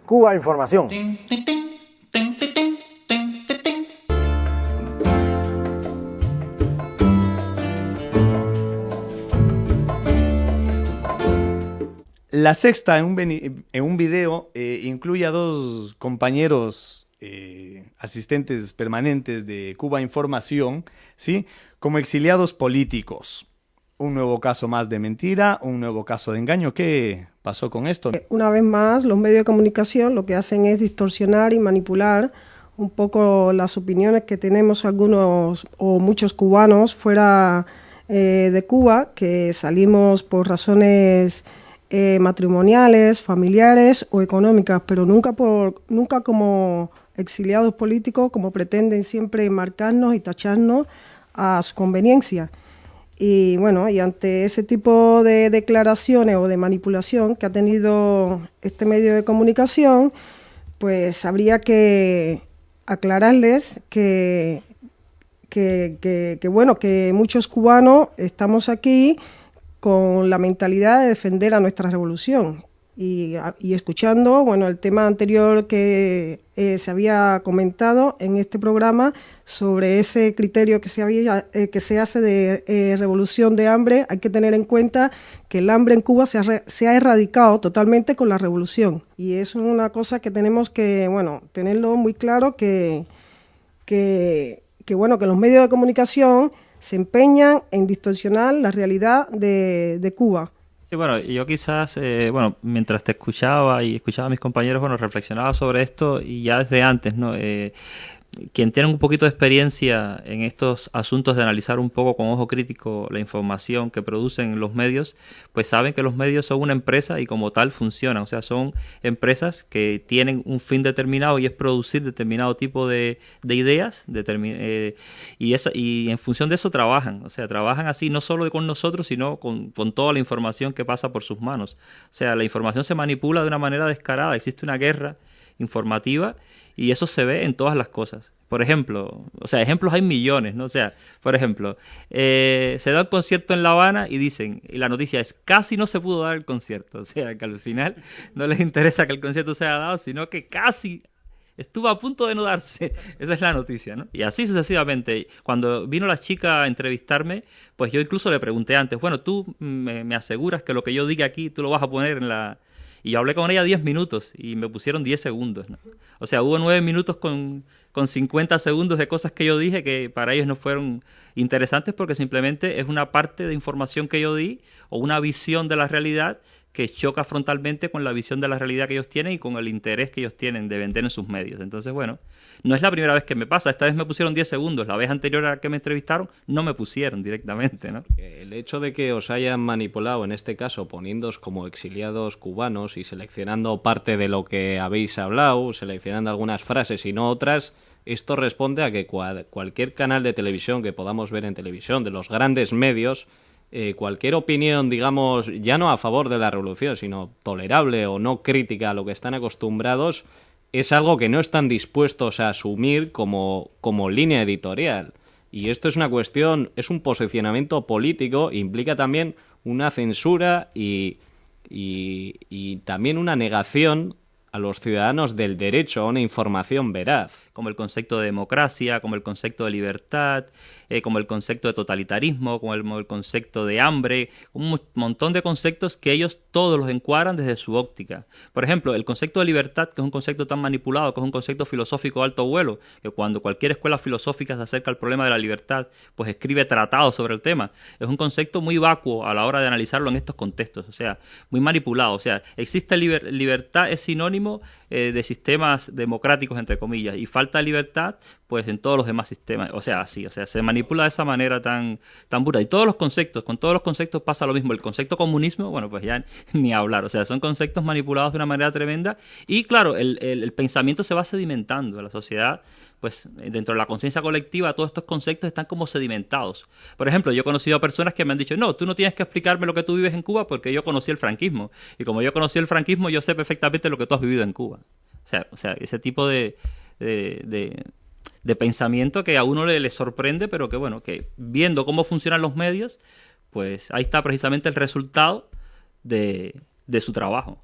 Cuba Información. La Sexta, en un video, incluye a dos compañeros asistentes permanentes de Cuba Información, ¿sí?, como exiliados políticos. Un nuevo caso más de mentira, un nuevo caso de engaño. ¿Qué pasó con esto? Una vez más, los medios de comunicación lo que hacen es distorsionar y manipular un poco las opiniones que tenemos algunos o muchos cubanos fuera de Cuba, que salimos por razones matrimoniales, familiares o económicas, pero nunca como exiliados políticos, como pretenden siempre marcarnos y tacharnos a su conveniencia. Y bueno, y ante ese tipo de declaraciones o de manipulación que ha tenido este medio de comunicación, pues habría que aclararles que bueno, que muchos cubanos estamos aquí con la mentalidad de defender a nuestra revolución. Y escuchando, bueno, el tema anterior que se había comentado en este programa sobre ese criterio que se hace de revolución de hambre, hay que tener en cuenta que el hambre en Cuba se ha erradicado totalmente con la revolución. Y es una cosa que tenemos que, bueno, tenerlo muy claro que bueno, que los medios de comunicación se empeñan en distorsionar la realidad de Cuba. Sí, bueno, yo quizás, bueno, mientras te escuchaba y escuchaba a mis compañeros, bueno, reflexionaba sobre esto y ya desde antes, ¿no? Quien tiene un poquito de experiencia en estos asuntos de analizar un poco con ojo crítico la información que producen los medios, pues saben que los medios son una empresa y como tal funcionan. O sea, son empresas que tienen un fin determinado y es producir determinado tipo de ideas y en función de eso trabajan. O sea, trabajan así no solo con nosotros, sino con toda la información que pasa por sus manos. O sea, la información se manipula de una manera descarada. Existe una guerra informativa y eso se ve en todas las cosas. Por ejemplo, o sea, ejemplos hay millones, ¿no? O sea, por ejemplo, se da un concierto en La Habana y dicen, y la noticia es, casi no se pudo dar el concierto. O sea, que al final no les interesa que el concierto se haya dado, sino que casi estuvo a punto de no darse. Esa es la noticia, ¿no? Y así sucesivamente. Cuando vino la chica a entrevistarme, pues yo incluso le pregunté antes, bueno, tú me aseguras que lo que yo diga aquí tú lo vas a poner en la... Y yo hablé con ella 10 minutos y me pusieron 10 segundos, ¿no? O sea, hubo 9 minutos con 50 segundos de cosas que yo dije que para ellos no fueron interesantes porque simplemente es una parte de información que yo di o una visión de la realidad que choca frontalmente con la visión de la realidad que ellos tienen y con el interés que ellos tienen de vender en sus medios. Entonces, bueno, no es la primera vez que me pasa. Esta vez me pusieron 10 segundos. La vez anterior a la que me entrevistaron no me pusieron directamente, ¿no? El hecho de que os hayan manipulado, en este caso, poniéndoos como exiliados cubanos y seleccionando parte de lo que habéis hablado, seleccionando algunas frases y no otras, esto responde a que cualquier canal de televisión que podamos ver en televisión, de los grandes medios, cualquier opinión, digamos, ya no a favor de la revolución, sino tolerable o no crítica a lo que están acostumbrados, es algo que no están dispuestos a asumir como línea editorial. Y esto es una cuestión, es un posicionamiento político, implica también una censura y también una negación a los ciudadanos del derecho a una información veraz. Como el concepto de democracia, como el concepto de libertad, como el concepto de totalitarismo, como el concepto de hambre, un montón de conceptos que ellos todos los encuadran desde su óptica. Por ejemplo, el concepto de libertad, que es un concepto tan manipulado, que es un concepto filosófico de alto vuelo, que cuando cualquier escuela filosófica se acerca al problema de la libertad, pues escribe tratados sobre el tema. Es un concepto muy vacuo a la hora de analizarlo en estos contextos, o sea, muy manipulado. O sea, existe libertad, es sinónimo de sistemas democráticos, entre comillas, y falta libertad, pues en todos los demás sistemas, o sea, así, o sea, se manipula de esa manera tan burda. Y todos los conceptos, con todos los conceptos pasa lo mismo. El concepto comunismo, bueno, pues ya ni hablar, o sea, son conceptos manipulados de una manera tremenda. Y claro, el pensamiento se va sedimentando en la sociedad, pues dentro de la conciencia colectiva todos estos conceptos están como sedimentados. Por ejemplo, yo he conocido a personas que me han dicho, no, tú no tienes que explicarme lo que tú vives en Cuba porque yo conocí el franquismo. Y como yo conocí el franquismo, yo sé perfectamente lo que tú has vivido en Cuba. O sea ese tipo de pensamiento que a uno le sorprende, pero que bueno, que viendo cómo funcionan los medios, pues ahí está precisamente el resultado de su trabajo.